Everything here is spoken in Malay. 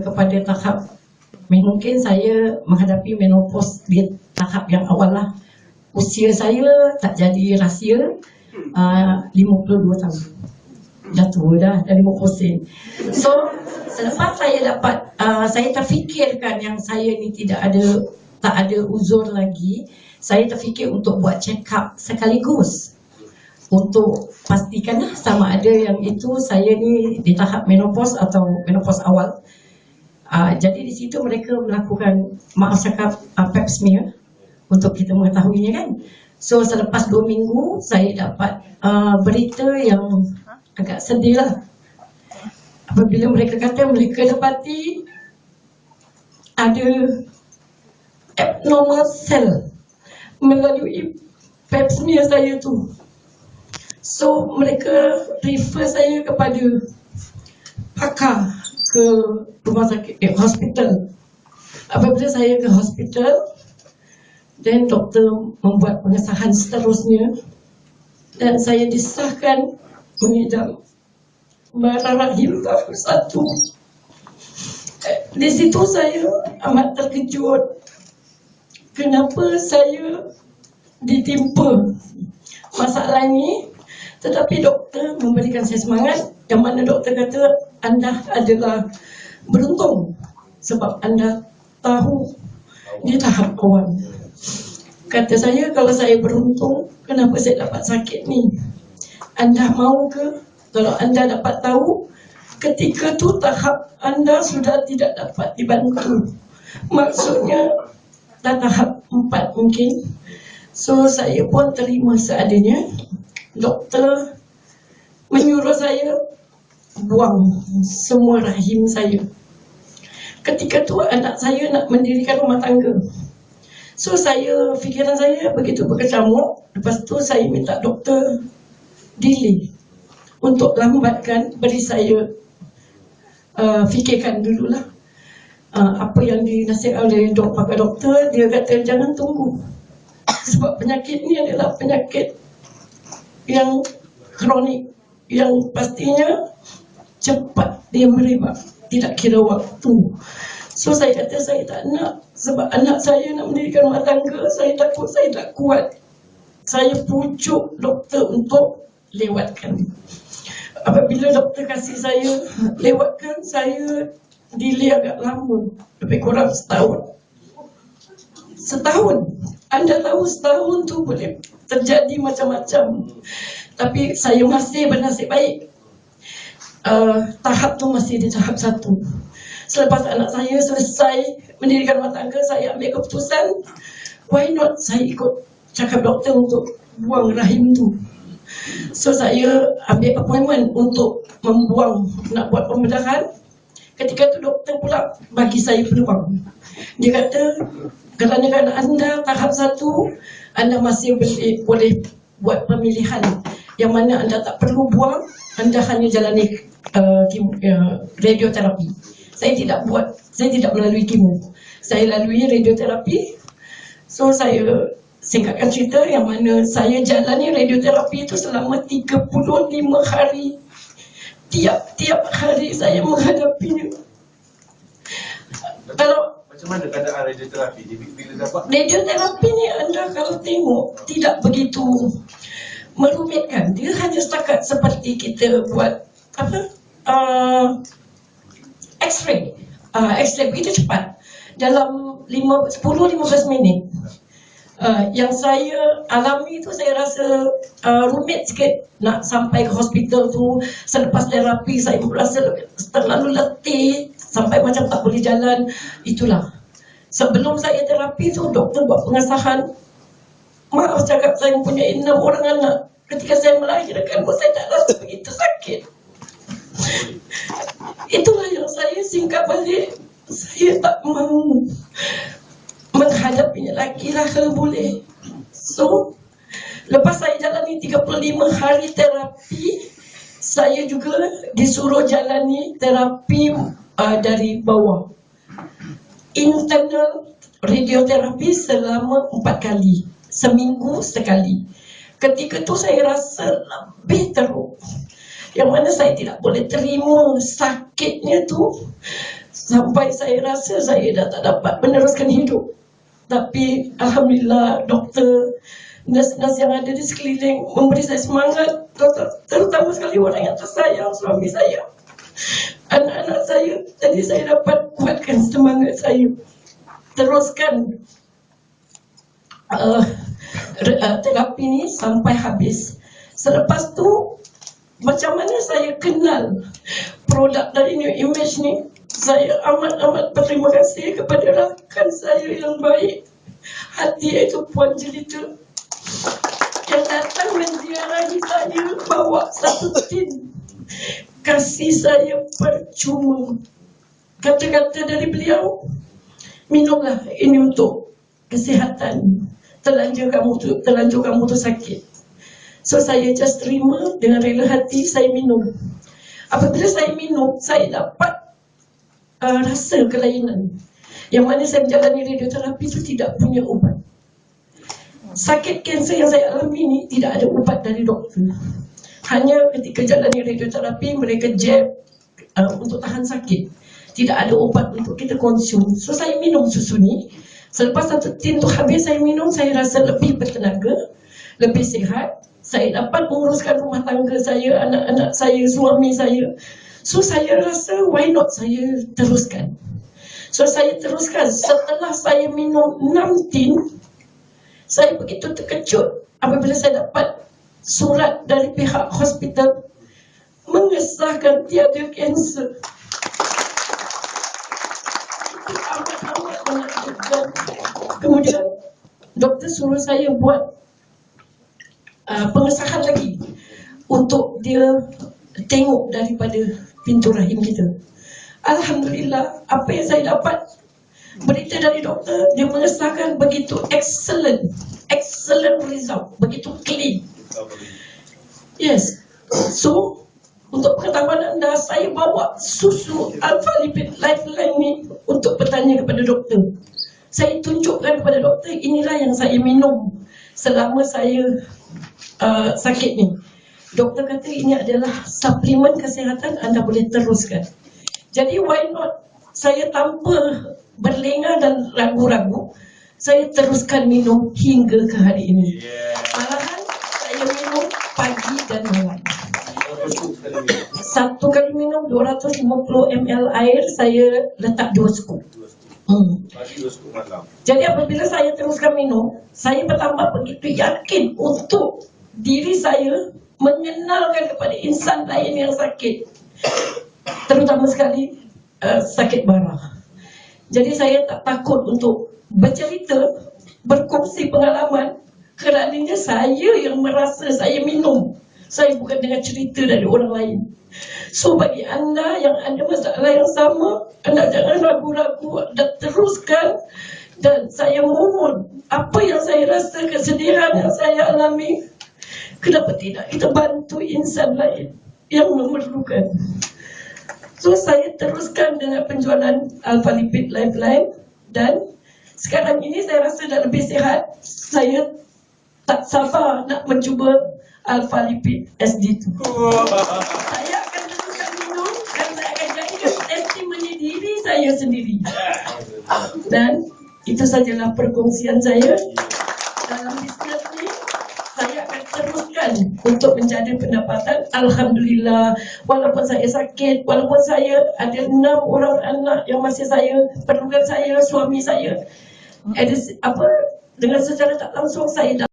kepada tahap, mungkin saya menghadapi menopause di tahap yang awal lah. Usia saya tak jadi rahsia, 52 tahun. Dah tua dah 50%. So, selepas saya dapat, saya terfikirkan yang saya ni tak ada uzur lagi. Saya terfikir untuk buat check up sekaligus untuk pastikanlah sama ada yang itu saya ni di tahap menopause atau menopause awal. Jadi di situ mereka melakukan, maaf cakap, pap smear untuk kita mengetahuinya kan. So selepas 2 minggu saya dapat berita yang agak sedih lah. Apabila mereka kata mereka dapati ada abnormal cell melalui pap smear saya tu. So mereka refer saya kepada pakar ke rumah sakit, hospital. Apabila saya ke hospital, dan doktor membuat pengesahan seterusnya, dan saya disahkan mengidap bara rahim tahap 1. Di situ saya amat terkejut. Kenapa saya ditimpa masalah ini? Tetapi doktor memberikan saya semangat, yang mana doktor kata anda adalah beruntung sebab anda tahu di tahap awal. Kata saya, kalau saya beruntung, kenapa saya dapat sakit ni? Anda mahu ke? Kalau anda dapat tahu ketika tu tahap anda sudah tidak dapat dibantu, maksudnya dah tahap 4 mungkin. So saya pun terima seadanya. Doktor menyuruh saya buang semua rahim saya. Ketika tu anak saya nak mendirikan rumah tangga. So fikiran saya begitu berkecamuk. Lepas tu saya minta doktor delay untuk lambatkan, beri saya fikirkan dululah apa yang dinasihatkan oleh pakar doktor. Dia kata jangan tunggu, sebab penyakit ni adalah penyakit yang kronik, yang pastinya cepat dia merebak, tidak kira waktu. So saya kata saya tak nak, sebab anak saya nak mendirikan rumah tangga. Saya takut saya tak kuat. Saya pujuk doktor untuk lewatkan. Apabila doktor kasih saya lewatkan, saya delay agak lama, lebih kurang setahun. Anda tahu setahun tu boleh terjadi macam-macam. Tapi saya masih bernasib baik. Tahap tu masih di tahap 1. Selepas anak saya selesai mendirikan rumah tangga, saya ambil keputusan, why not saya ikut cakap doktor untuk buang rahim tu. So saya ambil appointment untuk membuang, nak buat pembedahan. Ketika tu doktor pula bagi saya peluang. Dia kata, kerana anda tahap 1, anda masih boleh buat pemilihan yang mana anda tak perlu buang, anda hanya jalani radioterapi. Saya tidak melalui kemo. Saya lalui radioterapi. So saya singkatkan cerita, yang mana saya jalani radioterapi itu selama 35 hari. Tiap hari saya menghadapinya. Kalau macam mana keadaan radioterapi? Bila dapat radioterapi ni, anda kalau tengok tidak begitu merumitkan. Dia hanya setakat seperti kita buat X-ray. X-ray begitu cepat, dalam 10-15 minit. Yang saya alami itu, saya rasa rumit sikit nak sampai ke hospital tu. Selepas terapi saya merasa terlalu letih sampai macam tak boleh jalan. Itulah, sebelum saya terapi tu, doktor buat pengesahan. Maaf cakap, saya mempunyai 6 orang anak. Ketika saya melahirkan pun saya tak rasa begitu sakit. Itulah yang saya singkat balik. Saya tak mahu menghadapinya lagi lah kalau boleh. So lepas saya jalani 35 hari terapi, saya juga disuruh jalani terapi dari bawah, internal radioterapi selama 4 kali, seminggu sekali. Ketika tu saya rasa lebih teruk, yang mana saya tidak boleh terima sakitnya tu. Sampai saya rasa saya dah tak dapat meneruskan hidup. Tapi Alhamdulillah doktor, nurse-nurse yang ada di sekeliling memberi saya semangat, terutama sekali orang yang tersayang, suami saya, anak-anak saya. Jadi saya dapat kuatkan semangat saya, teruskan terapi ni sampai habis. Selepas tu, macam mana saya kenal produk dari New Image ni? Saya amat berterima kasih kepada rakan saya yang baik hati, iaitu Puan Jelita, yang datang menziarahi saya, bawa satu tin, kasih saya percuma. Kata-kata dari beliau, minumlah ini untuk kesihatan, terlanjur kamu tu sakit. So saya just terima dengan rela hati, saya minum. Apabila saya minum, saya dapat rasa kelainan, yang mana saya menjalani radioterapi itu tidak punya ubat. Sakit kanser yang saya alami ni tidak ada ubat dari doktor. Hanya ketika jalani radioterapi, mereka jab untuk tahan sakit. Tidak ada ubat untuk kita konsum. So saya minum susu ni. Selepas satu tin tu habis saya minum, saya rasa lebih bertenaga, lebih sihat. Saya dapat menguruskan rumah tangga saya, anak-anak saya, suami saya. So saya rasa why not saya teruskan. So saya teruskan. Setelah saya minum 6 tin, saya begitu terkejut apabila saya dapat surat dari pihak hospital mengesahkan tiada kanser. Itu amat menakjubkan. Kemudian doktor suruh saya buat pengesahan lagi untuk dia tengok daripada pintu rahim kita. Alhamdulillah, apa yang saya dapat, berita dari doktor, dia mengesahkan begitu excellent result, begitu clean. Yes. So untuk pengetahuan anda, saya bawa susu Alpha Lipid Lifeline ni untuk bertanya kepada doktor. Saya tunjukkan kepada doktor, inilah yang saya minum selama saya sakit ni. Doktor kata ini adalah suplemen kesihatan, anda boleh teruskan. Jadi why not, saya tanpa berlengah dan ragu-ragu, saya teruskan minum hingga ke hari ini. Malahan saya minum pagi dan malam. Satu kali minum 250 ml air, saya letak 2 scoop. Jadi apabila saya teruskan minum, saya bertambah begitu yakin untuk diri saya mengenalkan kepada insan lain yang sakit, terutama sekali sakit marah. Jadi saya tak takut untuk bercerita, berkongsi pengalaman, kerananya saya yang merasa saya minum. Saya bukan dengan cerita dari orang lain. So bagi anda yang ada masalah yang sama, anda jangan ragu-ragu dan teruskan. Dan saya mohon, apa yang saya rasa, kesedihan yang saya alami, kenapa tidak kita bantu insan lain yang memerlukan. So saya teruskan dengan penjualan Alpha Lipid Lifeline. Dan sekarang ini saya rasa dah lebih sihat. Saya tak sabar nak mencuba Alpha Lipid SD2. Saya akan teruskan minum dan saya akan jadikan testimoni diri saya sendiri. Dan itu sajalah perkongsian saya dalam bisnes ni. Saya akan teruskan untuk menjadi pendapatan. Alhamdulillah, walaupun saya sakit, walaupun saya ada 6 orang anak yang masih saya perlukan, saya, suami saya, dengan secara tak langsung saya